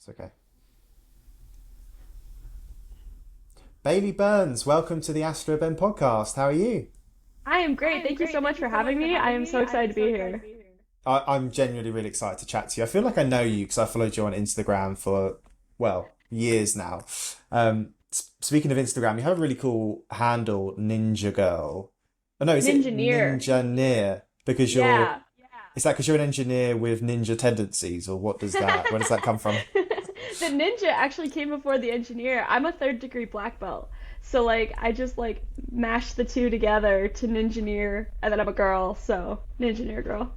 It's okay. Bailey Burns, welcome to the Astroben podcast. How are you? I am great. Thank you so much for having me. I am so excited to be here. I'm genuinely really excited to chat to you. I feel like I know you because I followed you on Instagram for, well, years now. Speaking of Instagram, you have a really cool handle, Ninja Girl. Oh, no, is it Ninjaneer. Ninja Near? Because you're, Yeah. is that because you're an engineer with ninja tendencies, or where does that come from? The ninja actually came before the engineer. I'm a third degree black belt. So like I just like mashed the two together to ninjaneer and then I'm a girl, so ninjaneer girl.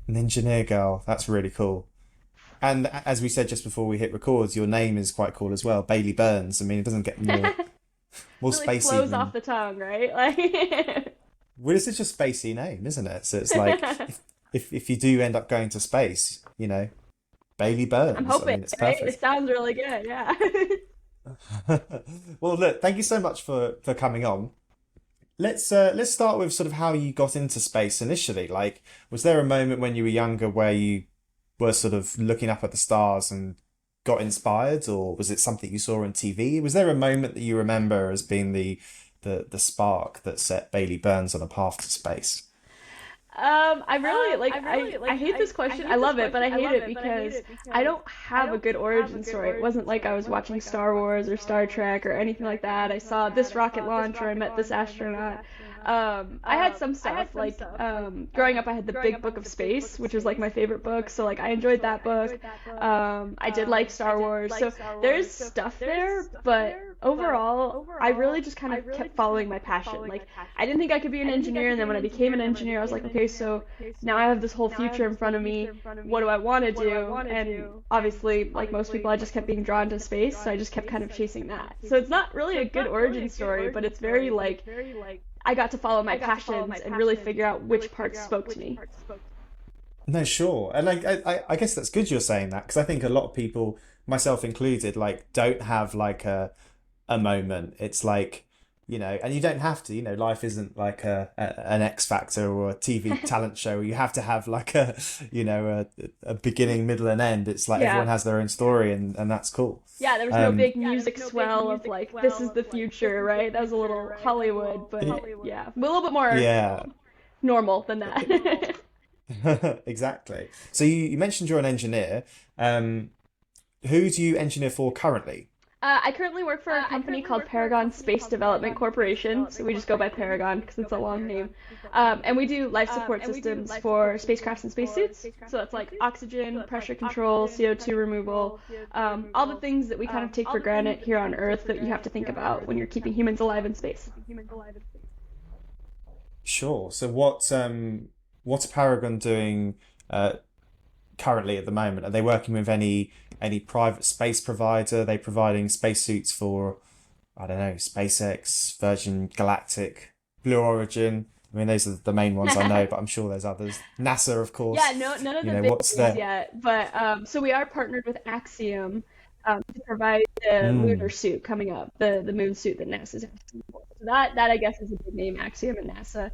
Ninja Near Girl. That's really cool. And as we said just before we hit records, your name is quite cool as well, Bailey Burns. I mean, it doesn't get more Really spacey flows off than. the tongue, right? Like Well, it's just a spacey name, isn't it? So it's like if you do end up going to space, Bailey I'm Burns. I hoping, mean, it's right? It perfect. sounds really good, yeah. Well, look, thank you so much for coming on. Let's start with sort of how you got into space initially. Like, was there a moment when you were younger where you were sort of looking up at the stars and got inspired, or was it something you saw on TV? Was there a moment that you remember as being the spark that set Bailey Burns on a path to space? I really like I hate this question. I love it, but I hate it because I don't have a good origin story. It wasn't like I was watching Star Wars or Star Trek or anything like that. I saw this rocket launch or I met this astronaut. I had some stuff like growing up I had the Big Book of Space, which is like my favorite book, so like I enjoyed that book. I did like Star Wars. So there's stuff there, but overall, I really just kind of kept following my passion. Like I didn't think I could be an engineer, and then when I became an engineer, I was like, okay, so now I have this whole future in front of me. What do I want to do? And obviously, like most people, I just kept being drawn to space, so I just kept kind of chasing that. So it's not really a good origin story, but it's very like I got to follow my passions and really figure out which parts spoke to me. No, sure, and like I guess that's good you're saying that because I think a lot of people, myself included, like don't have like a moment. It's like, and you don't have to, life isn't like an X Factor or a TV talent show where you have to have like a beginning, middle, and end. It's like Yeah. everyone has their own story, and that's cool. Yeah, there was no Um, big music swell of like this is the future, right? That was a little Hollywood, but yeah, a little bit more yeah, normal than that. exactly. So you mentioned you're an engineer. Um, who do you engineer for currently? I currently work for a company called Paragon Space Development Corporation, so we just go by Paragon because it's a long name. And we do life support systems for spacecrafts and spacesuits. So that's like oxygen, pressure control, CO2 removal, all the things that we kind of take for granted here on Earth that you have to think about when you're keeping humans alive in space. Sure. So what's Paragon doing uh, currently at the moment? Are they working with any private space provider? Are they providing spacesuits for, I don't know, SpaceX, Virgin Galactic, Blue Origin? I mean, those are the main ones I know, but I'm sure there's others. NASA, of Yeah, course. no, none of the big What's names their yet, but so we are partnered with Axiom to provide the lunar mm, suit coming up, the moon suit that NASA's asking for. So that I guess is a big name, Axiom and NASA.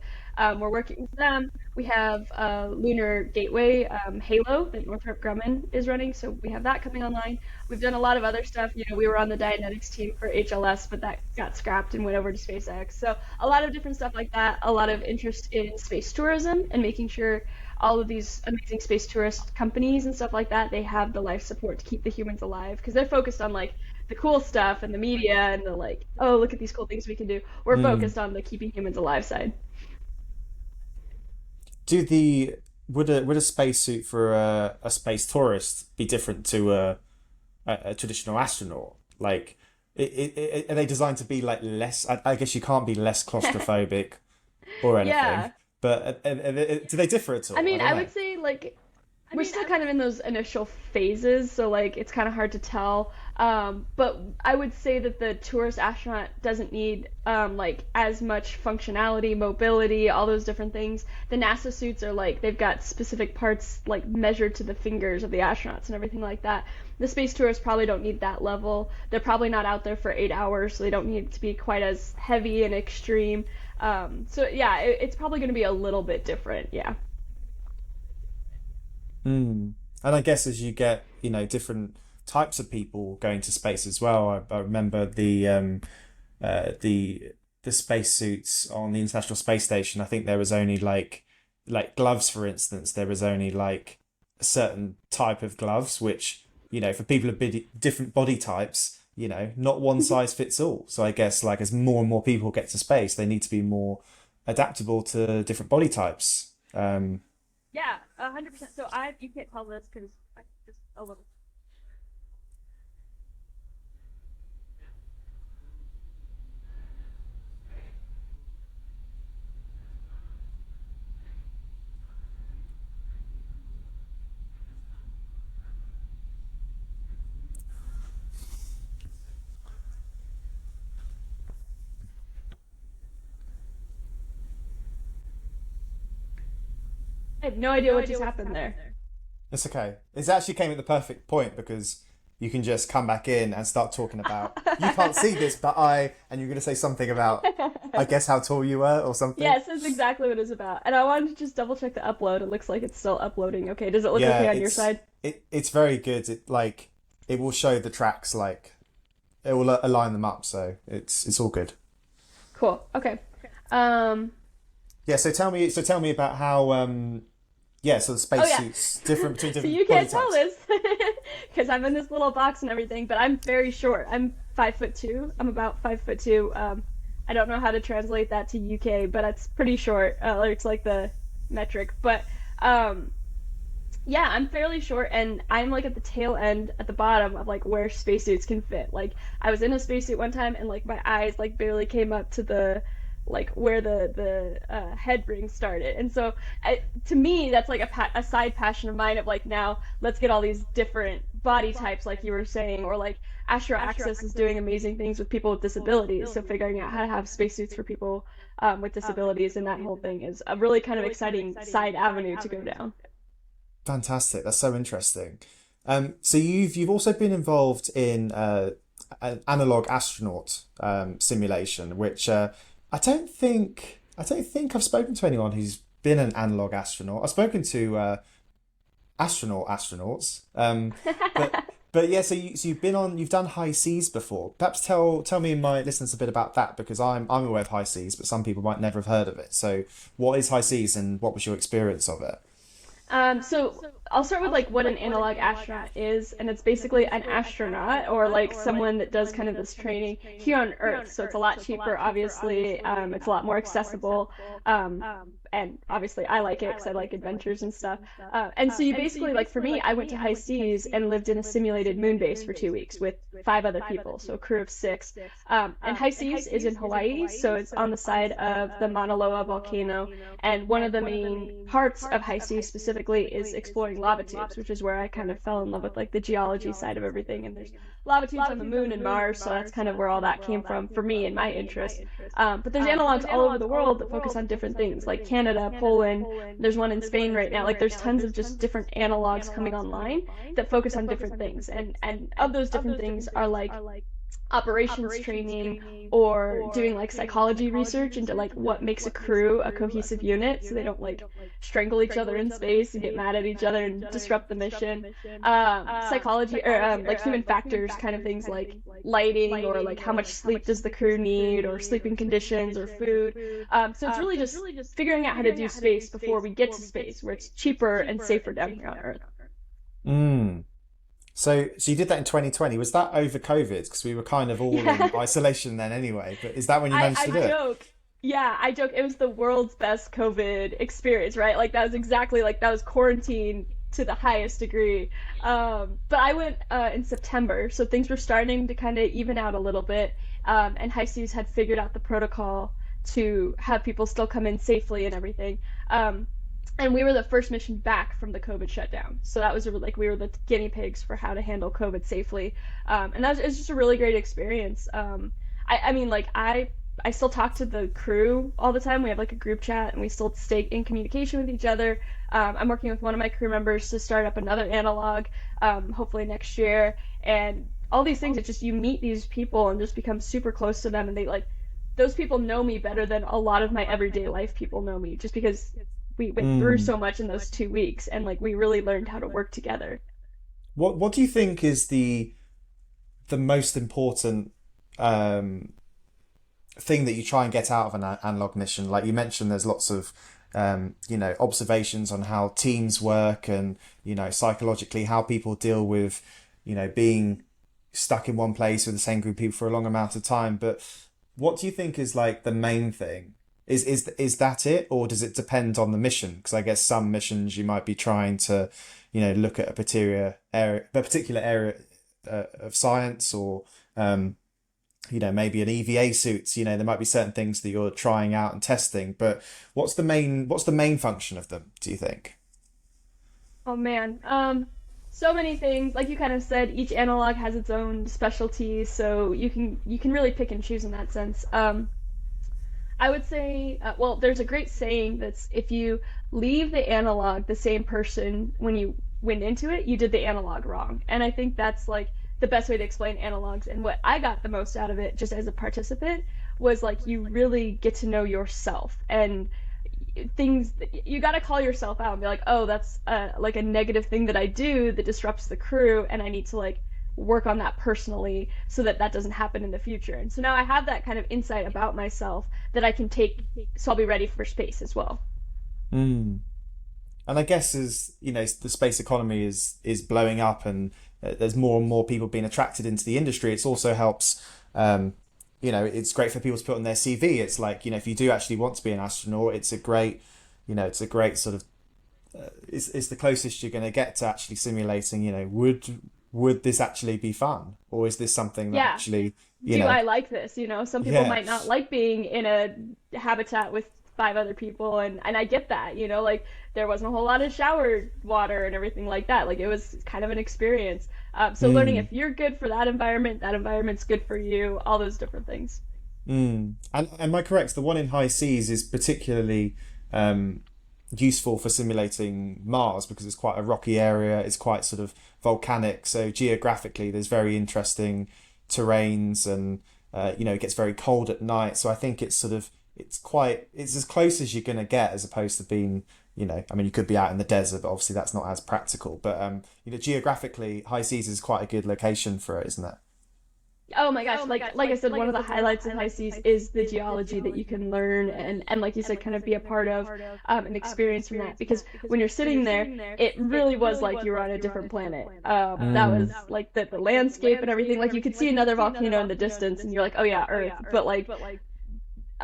We're working with them. We have Lunar Gateway Halo that Northrop Grumman is running, so we have that coming online. We've done a lot of other stuff. We were on the Dianetics team for HLS, but that got scrapped and went over to SpaceX. So a lot of different stuff like that. A lot of interest in space tourism and making sure all of these amazing space tourist companies and stuff like that, they have the life support to keep the humans alive because they're focused on like the cool stuff and the media and the like, oh, look at these cool things we can do. We're mm. focused on the keeping humans alive side. Do the would a spacesuit for a space tourist be different to a traditional astronaut? Like, are they designed to be like less? I guess you can't be less claustrophobic or anything, Yeah. but do they differ at I all? I mean, don't I know. would say like we're still kind of in those initial phases, so like it's kind of hard to tell. But I would say that the tourist astronaut doesn't need like as much functionality, mobility, all those different things. The NASA suits are like they've got specific parts like measured to the fingers of the astronauts and everything like that. The space tourists probably don't need that level. They're probably not out there for 8 hours, so they don't need it to be quite as heavy and extreme. So yeah, it's probably going to be a little bit different. Yeah. Mm. And I guess as you get, different types of people going to space as well. I remember uh, the the spacesuits on the International Space Station. I think there was only like gloves, for instance. There was only like a certain type of gloves, which for people of different body types, not one size fits all. So I guess like as more and more people get to space, they need to be more adaptable to different body types. Yeah, 100%. So I you can't tell this because I just a little. I have no idea what just happened there. It's okay. It actually came at the perfect point because you can just come back in and start talking about you can't see this, but and you're going to say something about I guess how tall you were or something. Yes, that's exactly what it's about. And I wanted to just double check the upload. It looks like it's still uploading. Okay, does it look Yeah, okay on your side? it's very good. It will show the tracks like it will align them up, so it's all good. Cool. Okay. Um. Yeah, so tell me about how yeah, so the Oh yeah. spacesuits different between So you different body can't tell types. this because I'm in this little box and everything, but I'm very short. I'm 5'2". I'm about 5'2". I don't know how to translate that to UK, but it's pretty short. Or it's like the metric, but um, yeah, I'm fairly short, and I'm like at the tail end, at the bottom of like where spacesuits can fit. Like I was in a spacesuit one time, and like my eyes like barely came up to the like where the head ring started. And so to me, that's like a side passion of mine of like now let's get all these different body types, like you were saying, or like Astro Access is doing amazing things with people with disabilities. So figuring out how to have spacesuits for people with disabilities and that whole thing is a really kind of exciting side avenue to go down. Fantastic. That's so interesting. So you've also been involved in an analog astronaut simulation, which I don't think I've spoken to anyone who's been an analog astronaut. I've spoken to astronauts, but yeah. You've done high seas before. Perhaps tell me and my listeners a bit about that because I'm aware of high seas, but some people might never have heard of it. So what is high seas and what was your experience of it? So I'll start with like what an analog astronaut is, and it's basically an astronaut or like someone that does kind of this training here on Earth. So it's a lot cheaper, obviously. It's a lot more accessible, um, and obviously I like it because I like adventures and stuff. And so you basically like for me, I went to high seas and lived in a simulated moon base for 2 weeks with 5 other people, so a crew of six. And high seas is in Hawaii, so it's on the side of the Mauna Loa volcano, and one of the main parts of high seas specifically is exploring lava tubes, which is where I kind of fell in love with like the geology side of everything. And there's lava tubes on the moon and Mars, so that's kind of where all that came from for me and my interest. But there's analogs all over the world that focus on different things, like Canada, Poland. There's one in Spain right now. Like there's tons of just different analogs coming online that focus on different things, and of those different things are like operations training or doing like psychology research into like what makes a crew a cohesive unit so they don't like strangle each other in space and get mad at each other and disrupt the mission. Psychology or like human factors kind of things like lighting or like how much sleep does the crew need or sleeping conditions or food. So it's really just figuring out how to do space before we get to space where it's cheaper and safer down here on Earth. Mm. So you did that in 2020. Was that over COVID? Because we were kind of all in Yeah. isolation then anyway. But is that when you I, managed I to do it? joke. Yeah, I joke. It was the world's best COVID experience, right? Like that was exactly like that was quarantine to the highest degree. But I went in September, so things were starting to kind of even out a little bit. And High Seas had figured out the protocol to have people still come in safely and everything. And we were the first mission back from the COVID shutdown. So that was like we were the guinea pigs for how to handle COVID safely. And that was, it was just a really great experience. I mean, like I still talk to the crew all the time. We have like a group chat and we still stay in communication with each other. I'm working with one of my crew members to start up another analog, hopefully next year. And all these things, it's just you meet these people and just become super close to them. And they like, those people know me better than a lot of my everyday life people know me just because we went through Mm. so much in those 2 weeks and like we really learned how to work together. What do you think is the most important um, thing that you try and get out of an analog mission? Like you mentioned, there's lots of observations on how teams work and psychologically how people deal with being stuck in one place with the same group of people for a long amount of time. But what do you think is like the main thing? Is that it, or does it depend on the mission? Because I guess some missions you might be trying to, look at a particular area of science, or maybe an EVA suits. There might be certain things that you're trying out and testing. But what's the main function of them, do you think? Oh man. So many things. Like you kind of said, each analog has its own specialty, so you can really pick and choose in that sense. I would say, well, there's a great saying that's if you leave the analog the same person when you went into it, you did the analog wrong. And I think that's like the best way to explain analogs. And what I got the most out of it, just as a participant, was like you really get to know yourself and things you got to call yourself out and be like, oh, that's like a negative thing that I do that disrupts the crew, and I need to like work on that personally so that that doesn't happen in the future. And so now I have that kind of insight about myself that I can take, so I'll be ready for space as well. Mm. And I guess as the space economy is blowing up, and there's more and more people being attracted into the industry, it also helps. It's great for people to put on their CV. It's like, if you do actually want to be an astronaut, it's a great sort of, it's the closest you're going to get to actually simulating, would this actually be fun? Or is this something that Yeah. actually, Do I like this? Some people yeah, might not like being in a habitat with five other people, and I get that, like there wasn't a whole lot of shower water and everything like that. Like it was kind of an experience. So learning mm, if you're good for that environment's good for you, all those different things. And am I correct? The one in high seas is particularly um, useful for simulating Mars because it's quite a rocky area. It's quite sort of volcanic. So geographically, there's very interesting terrains, and it gets very cold at night. So I think it's as close as you're going to get, as opposed to being, I mean, you could be out in the desert, but obviously that's not as practical. But geographically, high seas is quite a good location for it, isn't it? Oh my gosh, like I said, one of the highlights of high seas is the geology that you can learn and like you said, kind of be a part of and experience from that. Because when you're sitting there, it really was like you were on a different planet. That was Mm. like the landscape and everything. Like you could see another volcano in the distance, and you're like, oh yeah, Earth. But like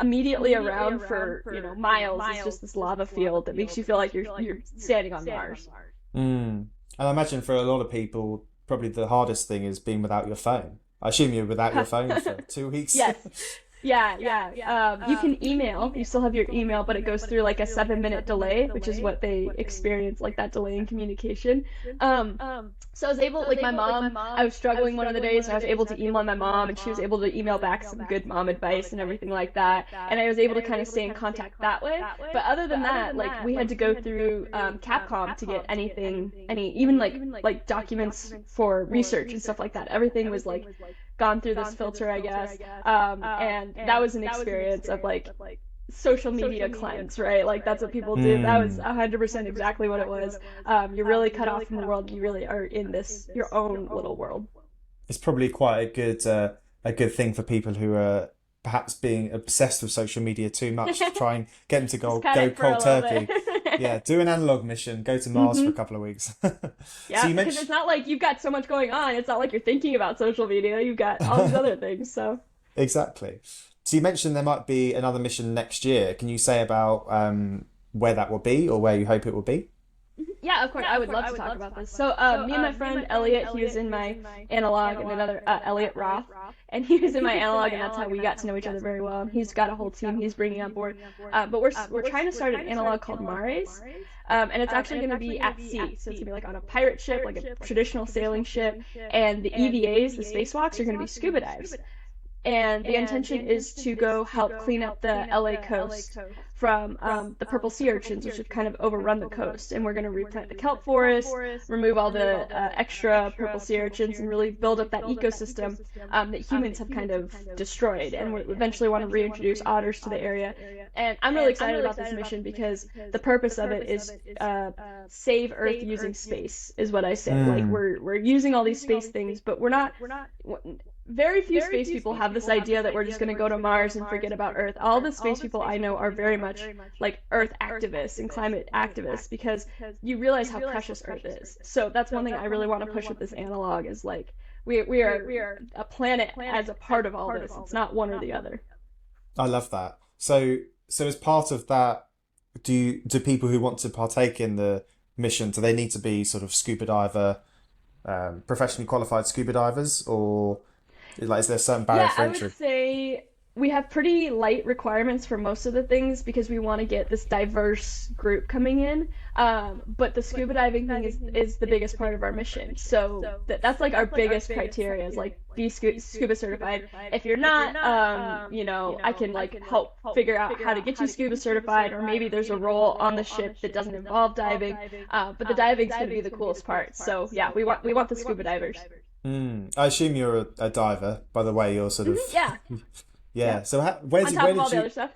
immediately around for miles is just this lava field that makes you feel like you're standing on Mars. Mm. And I imagine for a lot of people, probably the hardest thing is being without your phone. I assume you're without your phone for 2 weeks. Yes. Yeah, yeah. You can email. You still have your email, but it goes through like a 7-minute delay, which is what they experience, like that delay in communication. Um, so I was able, like my mom, I was struggling one of the days, and I was able to email my mom, and she was able to email back some good mom advice and everything like that. And I was able to kind of stay in contact that way. But other than that, like we had to go through Capcom to get even like documents for research and stuff like that. Everything was like gone through this filter, I guess. And that was an experience of like social media cleanse, right? Like that's what people do. That was Mm. 100% exactly what it was. You're really cut off from the world. You really are in this your own little world. It's probably quite a good thing for people who are perhaps being obsessed with social media too much to try and get them to Just go cut go it for a cold little turkey. bit. Yeah, do an analog mission, go to Mars for a couple of weeks. So Yeah, you because it's mentioned not like you've got so much going on. It's not like you're thinking about social media. You've got all these other things. So. exactly. So you mentioned there might be another mission next year. Can you say about where that will be, or where you hope it will be? Yeah, of course. I would love to talk about this. So, me and my friend Elliot, he was in my analog, and another Elliot Roth, and he was in my analog, and that's how we got to know each other very well. And he's got a whole team he's bringing on board. But we're trying to start an analog called Mares, and it's actually going to be at sea. So it's going to be like on a pirate ship, like a traditional sailing ship, and the EVAs, the spacewalks, are going to be scuba dives. And the intention is to go help clean up the LA coast from the purple sea urchins, which have kind of overrun the coast. And we're going to replant the kelp forest, remove all the extra purple sea urchins, and really build up that ecosystem that humans have kind of destroyed. And we eventually want to reintroduce otters to the area. And I'm really excited about this mission because the purpose of it is save Earth using space, is what I say. Like we're using all these space things, but we're not. Very few space people have this idea that we're just going to go to Mars and forget about Earth. All the space people I know are very much like Earth activists and climate activists because you realize how precious Earth is. So that's one thing I really want to push with this analog is like we are a planet as a part of all this. It's not one or the other. I love that. So as part of that, do people who want to partake in the mission, do they need to be sort of scuba diver, professionally qualified scuba divers, or like is there a certain barrier for entry? I would say we have pretty light requirements for most of the things because we want to get this diverse group coming in. But the scuba diving thing is the biggest part of our mission. So that's like our biggest criteria is like be scuba certified. If you're not, I can like help figure out how to get you scuba certified, or maybe there's a role on the ship that doesn't involve diving. But the diving's going to be the coolest part. So yeah, we want the scuba divers. I assume you're a diver, by the way. You're sort of yeah. So where did all the other stuff.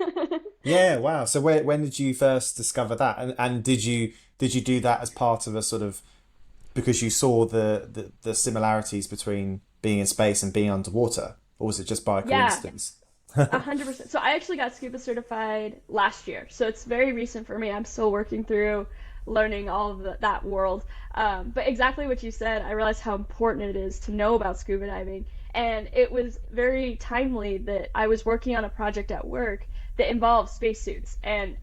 Yeah, wow. So when did you first discover that, and did you do that as part of a sort of because you saw the similarities between being in space and being underwater, or was it just by coincidence? 100%. So I actually got scuba certified last year, so it's very recent for me. I'm still working through learning all of that world. But exactly what you said, I realized how important it is to know about scuba diving. And it was very timely that I was working on a project at work that involved spacesuits. And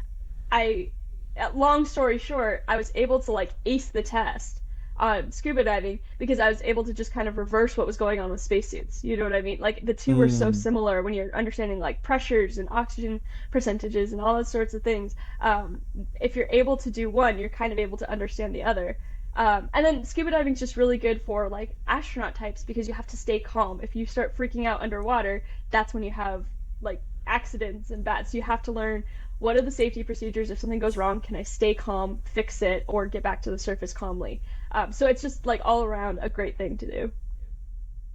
long story short, I was able to like ace the test on scuba diving because I was able to just kind of reverse what was going on with spacesuits. You know what I mean? Like the two were so similar when you're understanding like pressures and oxygen percentages and all those sorts of things. If you're able to do one, you're kind of able to understand the other. And then scuba diving is just really good for like astronaut types because you have to stay calm. If you start freaking out underwater, that's when you have like accidents and bad. So you have to learn what are the safety procedures. If something goes wrong, can I stay calm, fix it, or get back to the surface calmly? So it's just like all around a great thing to do.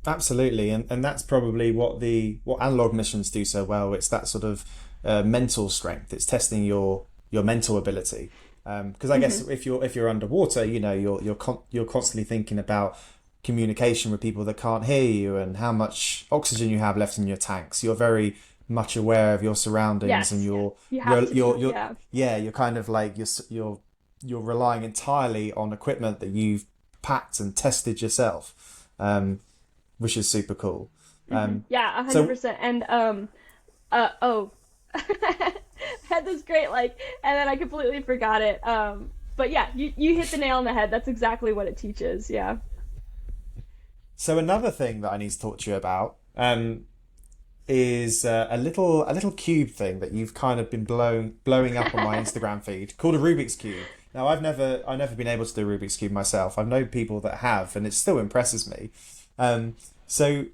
Absolutely, and that's probably what analog missions do so well. It's that sort of mental strength. It's testing your mental ability. Because I guess if you're underwater, you're constantly thinking about communication with people that can't hear you and how much oxygen you have left in your tanks. You're very much aware of your surroundings, and you're kind of like you're relying entirely on equipment that you've packed and tested yourself, which is super cool. 100%. And had this great and then I completely forgot it. But yeah, you hit the nail on the head. That's exactly what it teaches. Yeah. So another thing that I need to talk to you about is a little cube thing that you've kind of been blowing up on my Instagram feed called a Rubik's Cube. Now I've never been able to do a Rubik's Cube myself. I've known people that have, and it still impresses me. So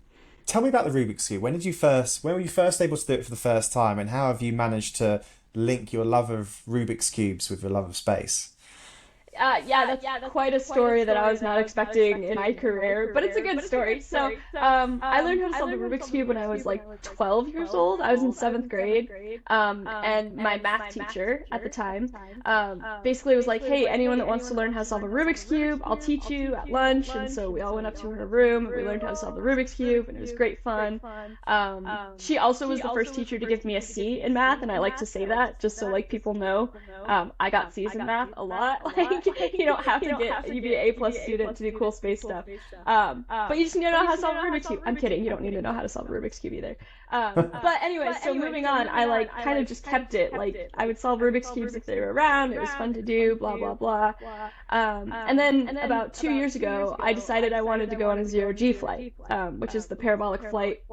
tell me about the Rubik's Cube. When were you first able to do it for the first time, and how have you managed to link your love of Rubik's Cubes with your love of space? That's quite a story that I was not expecting in my career, but it's a good story. So, I learned how to solve the Rubik's Cube when I was like 12 years old. I was in 7th grade, and my math teacher at the time basically was like, hey, anyone that wants to learn how to solve a Rubik's Cube, I'll teach you at lunch. And so we all went up to her room, and we learned how to solve the Rubik's Cube, and it was great fun. She also was the first teacher to give me a C in math, and I like to say that just so like people know. I got C's in math a lot. You don't have to be an A+ student to do cool space stuff. But you just need to know how to solve a Rubik's Cube. I'm kidding. You don't need to know how to solve a Rubik's Cube either. But anyway, so moving on, I kind of just kept it. I would solve Rubik's Cubes if they were around. It was fun to do, blah, blah, blah. And then about 2 years ago, I decided I wanted to go on a ZeroG flight, which is the parabolic flight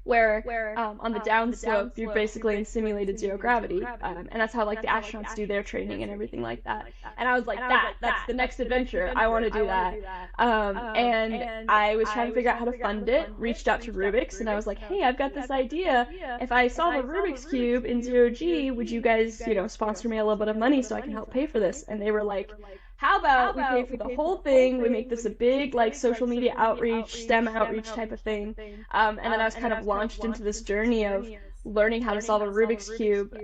where on the downslope you're basically in simulated zero gravity, and that's how like the astronauts do their training and everything like that. And I was like, that's the next adventure. I want to do that. And I was trying to figure out how to fund it. Reached out to Rubik's, and I was like, hey, I've got this idea. If I solve a Rubik's cube in ZeroG, would you guys, sponsor me a little bit of money so I can help pay for this? And they were like, how about we pay for the whole thing, we make this a big like social media outreach, STEM outreach type of thing. And then I was kind of launched into this journey of learning how to solve a Rubik's cube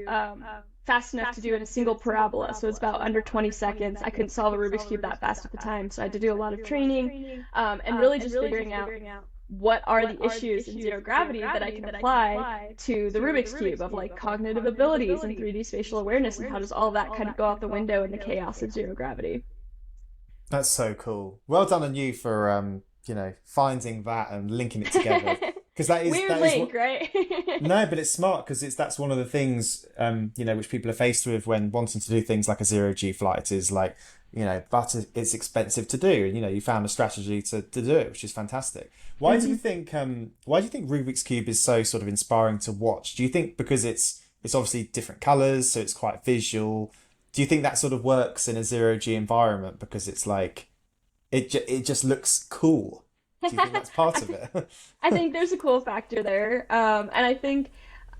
fast enough to do it in a single parabola. So it's about under 20 seconds. I couldn't solve a Rubik's cube that fast at the time, so I had to do a lot of training, and really just figuring out what are the issues in zero gravity that I can apply to the Rubik's cube of like cognitive abilities and 3D spatial awareness, and how does all that kind of go out the window in the chaos of zero gravity. That's so cool. Well done on you for finding that and linking it together. Because that is weird link, right? No, but it's smart because that's one of the things which people are faced with when wanting to do things like a ZeroG flight is like, but it's expensive to do. You found a strategy to do it, which is fantastic. Why do you think Rubik's Cube is so sort of inspiring to watch? Do you think because it's obviously different colours, so it's quite visual? Do you think that sort of works in a ZeroG environment because it's like it just looks cool? Do you think that's part of it? I think there's a cool factor there, and I think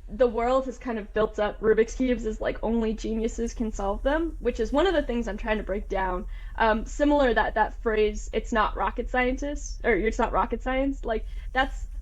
the world has kind of built up Rubik's cubes as like only geniuses can solve them, which is one of the things I'm trying to break down. Similar that phrase, it's not rocket scientists, or it's not rocket science. Like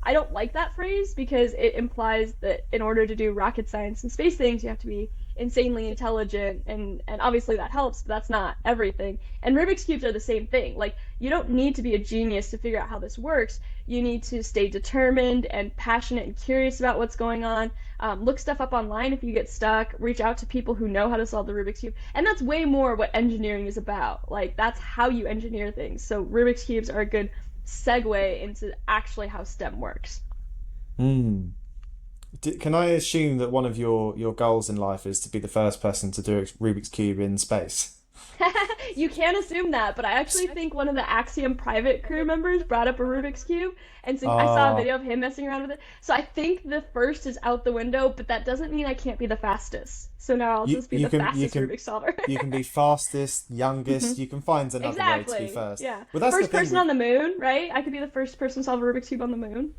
I don't like that phrase because it implies that in order to do rocket science and space things, you have to be insanely intelligent, and obviously that helps, but that's not everything. And Rubik's cubes are the same thing. Like, you don't need to be a genius to figure out how this works. You need to stay determined and passionate and curious about what's going on. Look stuff up online if you get stuck. Reach out to people who know how to solve the Rubik's cube. And that's way more what engineering is about. Like, that's how you engineer things. So Rubik's cubes are a good segue into actually how STEM works. Can I assume that one of your goals in life is to be the first person to do a Rubik's Cube in space? You can assume that, but I actually think one of the Axiom private crew members brought up a Rubik's Cube, and so I saw a video of him messing around with it. So I think the first is out the window, but that doesn't mean I can't be the fastest. So now I'll just be the fastest Rubik's solver. You can be fastest, youngest, you can find another way to be first. Yeah. Well, that's first person on the moon, right? I could be the first person to solve a Rubik's Cube on the moon.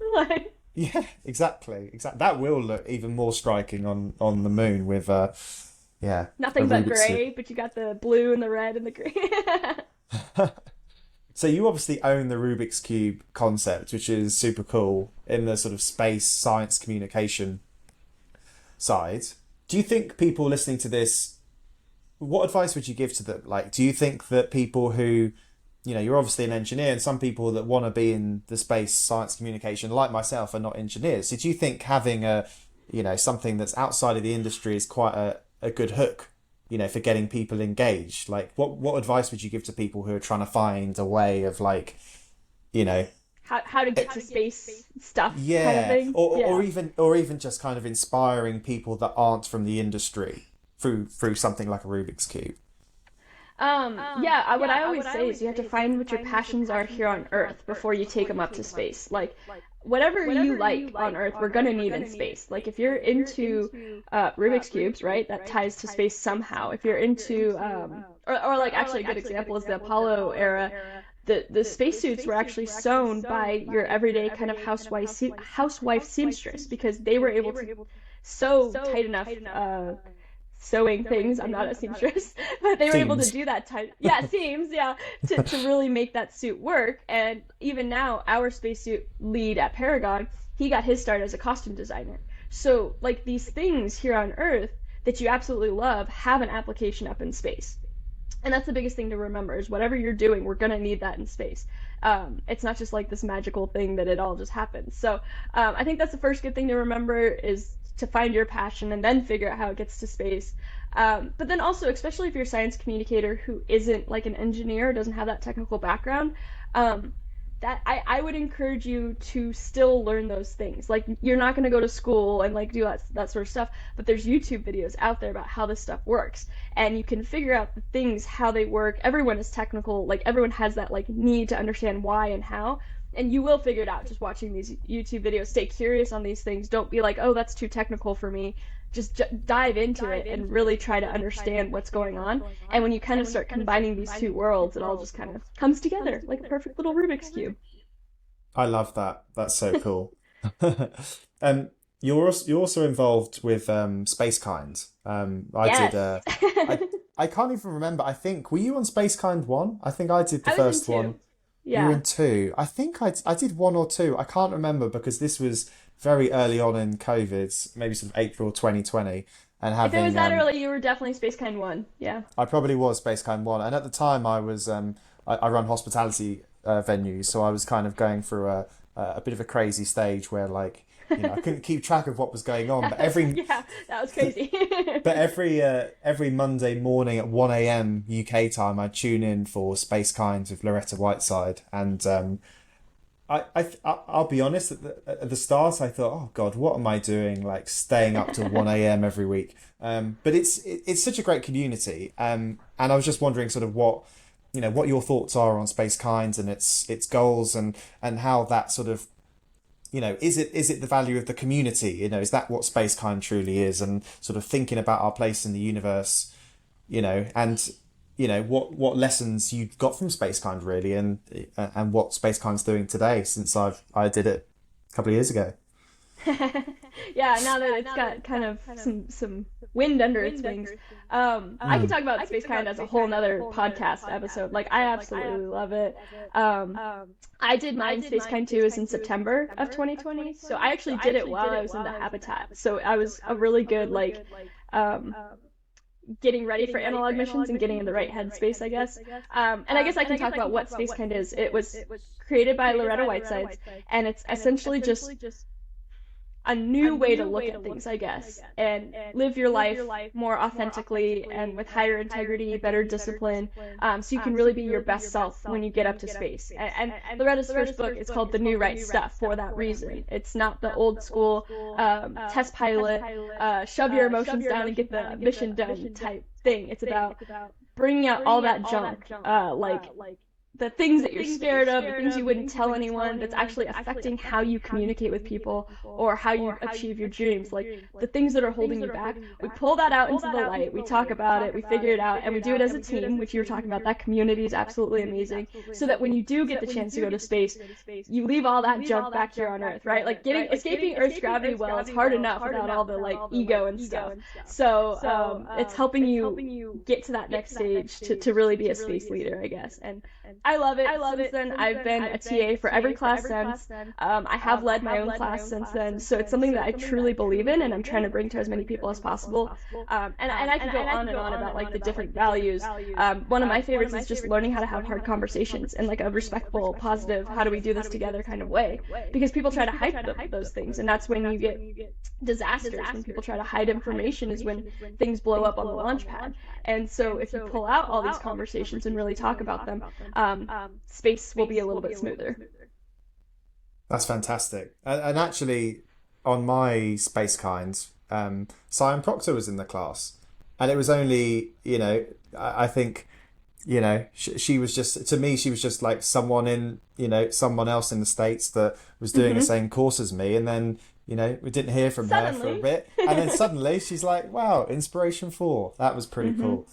Yeah, exactly. That will look even more striking on the moon with nothing but grey, but you got the blue and the red and the green. So you obviously own the Rubik's Cube concept, which is super cool in the sort of space science communication side. Do you think people listening to this, what advice would you give to them? Like, do you think that people who, you're obviously an engineer, and some people that want to be in the space science communication, like myself, are not engineers. So do you think having something that's outside of the industry is quite a good hook, for getting people engaged? Like, what advice would you give to people who are trying to find a way of how to get to space stuff, yeah, kind of thing? Or even just kind of inspiring people that aren't from the industry through something like a Rubik's Cube? What I always say is you have to find what your passions are here on Earth before you take them up to space. Like, whatever you like on Earth, we're gonna need in space. Like, if you're into Rubik's cubes, right, that ties to space somehow. If you're into or like, actually a good example is the Apollo era. The spacesuits were actually sewn by your everyday kind of housewife seamstress, because they were able to sew tight enough sewing things. I'm not a seamstress, but they were able to do that tight. Yeah, seams. Yeah, to really make that suit work. And even now, our spacesuit lead at Paragon, he got his start as a costume designer. So like, these things here on Earth that you absolutely love have an application up in space. And that's the biggest thing to remember, is whatever you're doing, we're going to need that in space. It's not just like this magical thing that it all just happens. So I think that's the first good thing to remember, is to find your passion and then figure out how it gets to space. But then also, especially if you're a science communicator who isn't like an engineer, doesn't have that technical background, that I would encourage you to still learn those things. Like, you're not going to go to school and like do that sort of stuff, but there's YouTube videos out there about how this stuff works, and you can figure out the things, how they work. Everyone is technical, like everyone has that like need to understand why and how. And you will figure it out just watching these YouTube videos. Stay curious on these things. Don't be like, oh, that's too technical for me. Just dive into it and really try to understand what's going on. And when you kind of start combining these two worlds, it all just kind of comes together like a perfect little Rubik's Cube. I love that. That's so cool. You're also involved with Spacekind. I can't even remember. I think, were you on Spacekind 1? I think I did the first one. Yeah. You were in 2. I think I did 1 or 2. I can't remember because this was very early on in COVID, maybe sort of April 2020. And if it was that early, you were definitely Spacekind 1. Yeah. I probably was Spacekind 1. And at the time, I was I run hospitality venues, so I was kind of going through a bit of a crazy stage where, like, you know, I couldn't keep track of what was going on. But yeah, that was crazy. But every Monday morning at 1 a.m. UK time, I'd tune in for Spacekind with Loretta Whiteside, and I'll be honest. At the start, I thought, oh God, what am I doing? Like staying up till 1 a.m. every week. But it's such a great community. And I was just wondering, sort of what your thoughts are on Spacekind and its goals, and how that sort of, is it the value of the community? Is that what Spacekind truly is? And sort of thinking about our place in the universe, and what lessons you got from Spacekind really, and what Spacekind's doing today since I did it a couple of years ago. Yeah, now that it's got kind of some wind under its wings. I could talk about Spacekind as a whole nother podcast episode. Like, I absolutely love it. I did mine, Spacekind 2, is in September of 2020, so I actually did it while I was in the habitat. So I was a really good, like, getting ready for analog missions and getting in the right headspace, I guess. And I guess I can talk about what Spacekind is. It was created by Loretta Whiteside, and it's essentially just a new way to look at things, I guess, and live your life more authentically and with higher integrity, better discipline, so you can really be your best self when you get up to space. And Loretta's first book is called The New Right Stuff for that reason. It's not the old school test pilot, shove your emotions down and get the mission done type thing. It's about bringing out all that junk, like the things that you're scared of, the things you wouldn't tell anyone, that's actually affecting how you communicate with people or how you achieve your dreams, like the things that are holding you back. We pull that out into the light, we talk about it, we figure it out, and we do it as a team, which you were talking about. That community is absolutely amazing, so that when you do get the chance to go to space, you leave all that junk back here on Earth, right? Like escaping Earth's gravity well is hard enough without all the like ego and stuff. So it's helping you get to that next stage to really be a space leader, I guess. And I love it. Since then, I've been a TA for every class since. I have led my own class since then, so it's something that I truly believe in, and I'm trying to bring to as many people as possible. And I could go on and on about like the different values. One of my favorites is just learning how to have hard conversations in like a respectful, positive, how do we do this together kind of way. Because people try to hide those things, and that's when you get disasters. When people try to hide information is when things blow up on the launch pad. And so if you pull out all these conversations and really talk about them, space will be a little bit smoother. That's fantastic. And actually, on my Spacekind, Sian Proctor was in the class, and it was only, I think, she was just, to me, she was just like someone else in the States that was doing the same course as me, and then, we didn't hear from her for a bit, and then suddenly she's like, wow, Inspiration 4. That was pretty cool.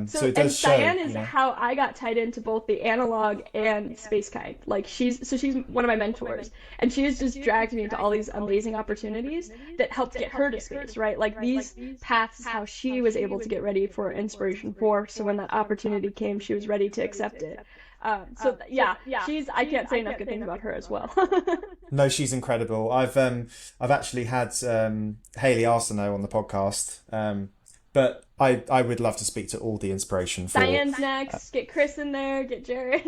So it does show. Sian is how I got tied into both the Analogue and Spacekind. Like she's one of my mentors, and she has just dragged me into all these amazing opportunities that helped get her to space, right? Like these paths is how she was able to get ready for Inspiration 4. So when that opportunity came, she was ready to accept it. I can't say enough good things about her as well. No, she's incredible. I've actually had Hayley Arsenault on the podcast. But I would love to speak to all the Inspiration 4. Sian's next. Get Chris in there. Get Jared.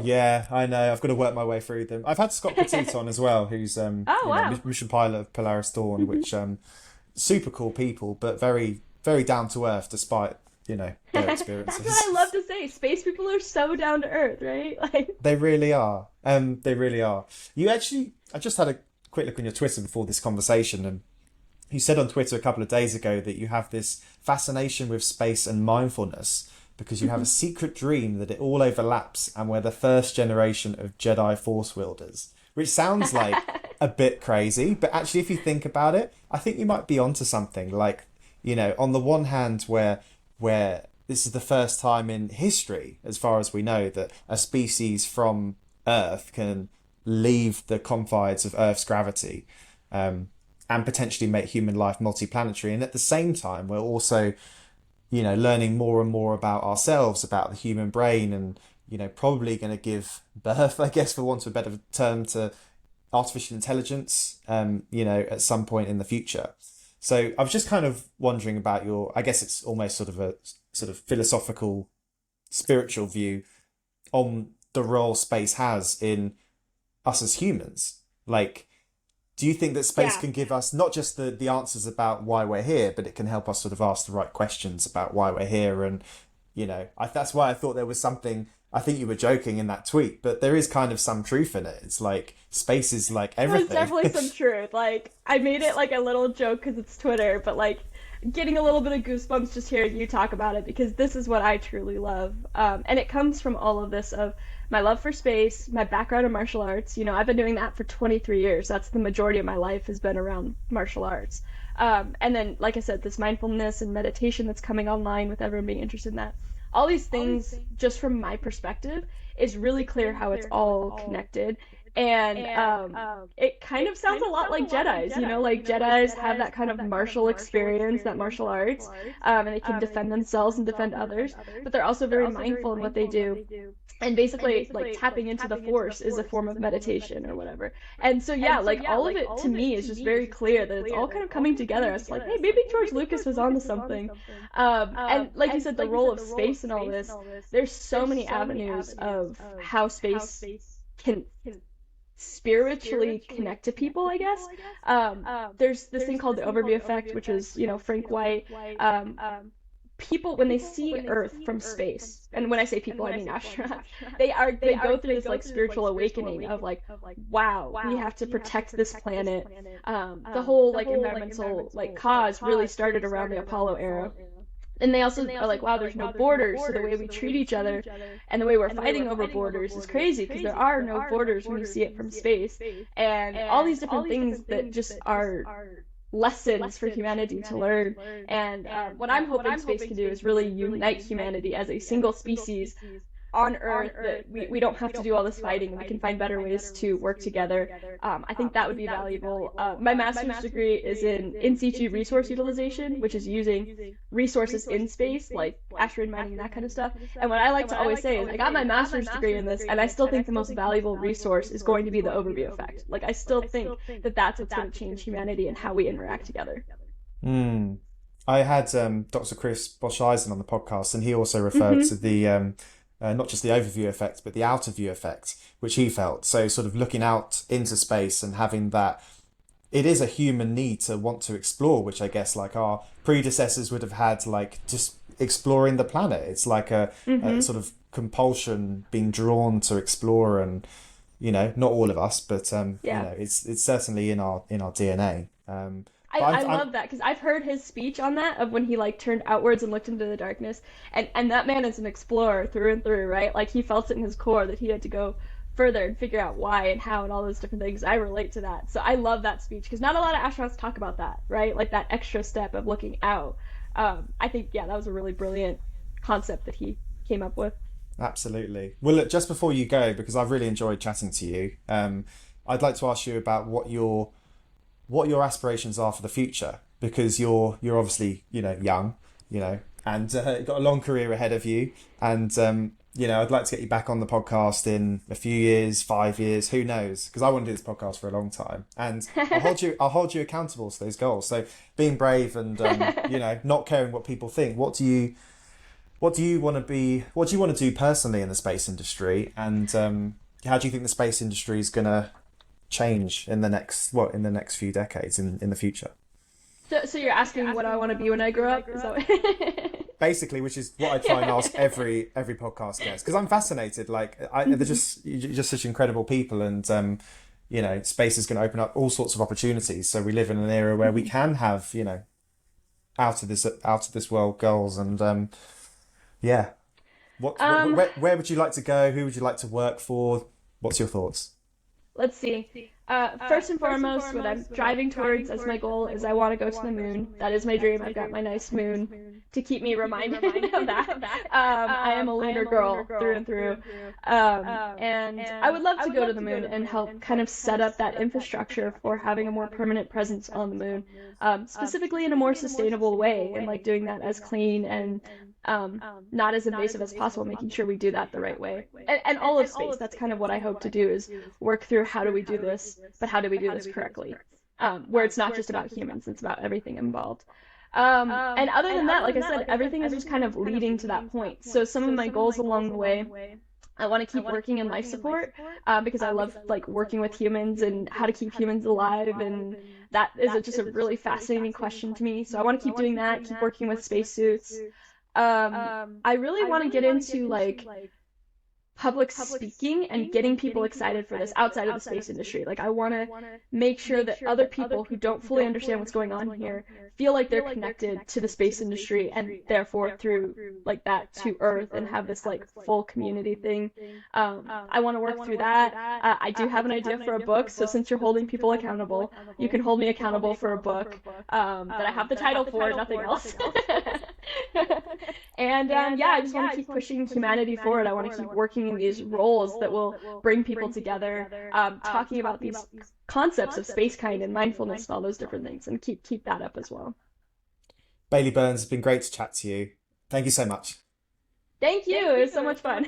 Yeah, I know. I've got to work my way through them. I've had Scott Petit on as well, who's mission pilot of Polaris Dawn, which super cool people, but very, very down to earth despite their experiences. That's what I love to say. Space people are so down to earth, right? Like they really are. They really are. I just had a quick look on your Twitter before this conversation, and you said on Twitter a couple of days ago that you have this fascination with space and mindfulness. because you have a secret dream that it all overlaps and we're the first generation of Jedi Force wielders. Which sounds like a bit crazy, but actually if you think about it, I think you might be onto something. Like, you know, on the one hand, where this is the first time in history, as far as we know, that a species from Earth can leave the confines of Earth's gravity, and potentially make human life multiplanetary. And at the same time, we're also, you know, learning more and more about ourselves, about the human brain, and, you know, probably going to give birth, I guess, for want of a better term, to artificial intelligence, you know, at some point in the future. So I was just kind of wondering about your, I guess it's almost sort of a sort of philosophical, spiritual view on the role space has in us as humans. Like, do you think that space can give us not just the answers about why we're here, but it can help us sort of ask the right questions about why we're here? And, you know, that's why I thought there was something, I think you were joking in that tweet, but there is kind of some truth in it. It's like, space is like everything. There's definitely some truth. Like, I made it like a little joke because it's Twitter, but like, getting a little bit of goosebumps just hearing you talk about it, because this is what I truly love. And it comes from all of this of my love for space, my background in martial arts. You know, I've been doing that for 23 years. That's the majority of my life has been around martial arts. And then, like I said, this mindfulness and meditation that's coming online with everyone being interested in that. All these things, just from my perspective, is really clear how it's all connected. And it kind of sounds a lot like Jedis, you know, like Jedis have that kind of martial experience, that martial arts, and they can defend themselves and defend others, but they're also very mindful in what they do. And basically, like, tapping into the force is a form of meditation or whatever. And so, yeah, like, all of it to me is just very clear that it's all kind of coming together. It's like, hey, maybe George Lucas was onto something. And like you said, the role of space and all this, there's so many avenues of how space can spiritually connect to people, I guess. There's this thing called the overview effect, which is, you know, Frank White. People, when they see Earth from space, and when I say people, I mean astronauts, they go through this like spiritual awakening of like, wow, we have to protect this planet. The whole like environmental like cause really started around the Apollo era. And they also are like, wow, there's no borders, so the way we treat each other and the way we're fighting over borders is crazy, because there are no borders when you see it from space. And all these different things that just are lessons for humanity to learn. And what I'm hoping space can do is really unite humanity as a single species on Earth, that we don't have to do all this fighting, and we can find better ways to work together. I think that would be valuable. My master's degree is in situ resource utilization, which is using resources in space, like asteroid mining and that kind of stuff. And what I like to always say is, I got my master's degree in this, and I still think the most valuable resource is going to be the overview effect. Like, I still think that that's what's going to change humanity and how we interact together. I had Dr. Chris Bosch-Eisen on the podcast, and he also referred to the not just the overview effect, but the outer view effect, which he felt. So sort of looking out into space and having that, it is a human need to want to explore, which I guess like our predecessors would have had, like just exploring the planet. It's like a sort of compulsion, being drawn to explore, and, you know, not all of us, but you know, it's certainly in our DNA. I love that, because I've heard his speech on that, of when he like turned outwards and looked into the darkness, and that man is an explorer through and through, right? Like, he felt it in his core that he had to go further and figure out why and how and all those different things. I relate to that, so I love that speech, because not a lot of astronauts talk about that, right? Like that extra step of looking out. I think that was a really brilliant concept that he came up with. Absolutely. Well, look, just before you go, because I've really enjoyed chatting to you, I'd like to ask you about what your aspirations are for the future, because you're obviously, you know, young, you know, and you've got a long career ahead of you, and you know, I'd like to get you back on the podcast in a few years, 5 years, who knows, because I want to do this podcast for a long time, and I'll hold you accountable to those goals. So being brave and you know, not caring what people think. What do you want to do personally in the space industry, and how do you think the space industry is going to change in the next few decades in the future? So you're asking what I want to be when I grow up? Is that Basically, which is what I try and ask every podcast guest, because I'm fascinated. Like, you're just such incredible people, and you know, space is going to open up all sorts of opportunities. So we live in an era where we can have, you know, out of this world goals, and yeah, Um, Where would you like to go? Who would you like to work for? What's your thoughts? let's see. First and foremost, what I'm driving towards as my goal is I want to go to the moon. That is my dream. I've got my nice moon to keep me reminded of that. I am a lunar girl through and through. And I would love to go to the moon and help kind of set up that infrastructure for having a more permanent presence on the moon, specifically in a more sustainable way, and like doing that as clean and not as invasive as possible, making sure we do that the right way. And all of space, that's kind of what I hope to do, is work through how do we do this, but how do we do this correctly? Where it's not just about humans, it's about everything involved. And other than that, like I said, everything is just kind of leading to that point. So some of my goals along the way, I want to keep working in life support because I love like working with humans and how to keep humans alive, and that is just a really fascinating question to me. So I want to keep doing that, keep working with spacesuits. I really want to get into like public speaking and getting people excited for this outside of the space industry. Like I want to make sure that other people who don't fully understand what's going on here feel like they're connected to the space industry and therefore through like that to Earth, and have this like full community thing. I want to work through that. I do have an idea for a book, so since you're holding people accountable, you can hold me accountable for a book that I have the title for, nothing else. And yeah, I just want to keep pushing humanity forward. I want to keep working in these roles that will bring people together, talking about these concepts of space kind and mindfulness and all those different things, and keep that up as well. Bailey Burns, it's been great to chat to you. Thank you so much. Thank you. It was so much fun.